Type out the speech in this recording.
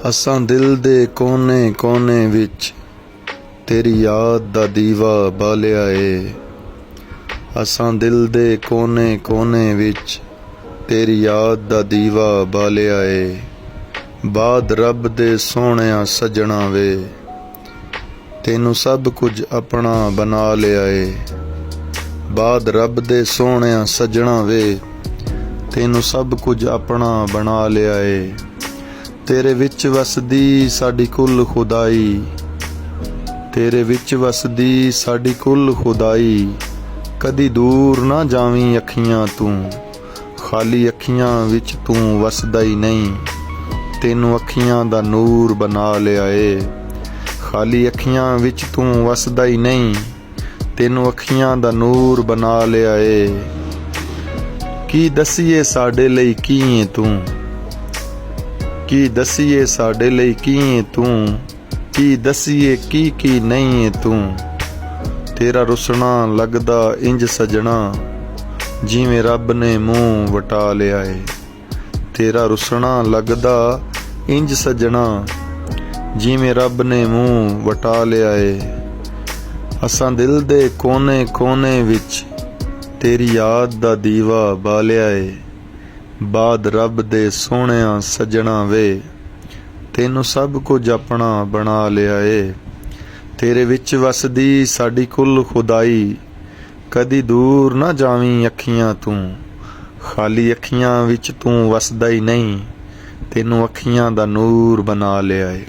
असां दिल दे कोने कोने विच तेरी याद दा दीवा बालिया ए। असां दिल दे कोने कोने विच तेरी याद दा दीवा बालिया ए। बाद रब दे सोहणिया सजना वे तेनू सब कुछ अपना बना लिया ए। बाद रब दे सोहणिया सजना वे तेनू सब कुछ अपना बना लिया ए। तेरे विच वसदी साडी कुल खुदाई, तेरे विच वसदी साडी कुल खुदाई। कदी दूर ना जावी अखियां तू, खाली अखियां विच तू वसदा ही नहीं। तेनू अखियां दा नूर बना लिया ए। खाली अखियां विच तू वसदा ही नहीं, तेनू अखियां दा नूर बना लिया ए। की दसीए साडे लई की है तू, की दसीए साडे लई की है तू, की दसीए की नहीं है तू। तेरा रुसना लगदा इंज सजना जिवें रब ने मुंह वटा लिया है। तेरा रुसना लगदा इंज सजना जिवें रब ने मुंह वटा लिया है। असां दिल दे कोने कोने विच तेरी याद दा दीवा बालिया है। बाद रब दे सोहणिया सजना वे तेनू सब कुछ अपना बना लिया ए। तेरे विच वसदी साडी कुल खुदाई, कदी दूर ना जावी अखियां तू, खाली अखियां विच तू वसदा ही नहीं। तेनू अखियां दा नूर बना लिया ए।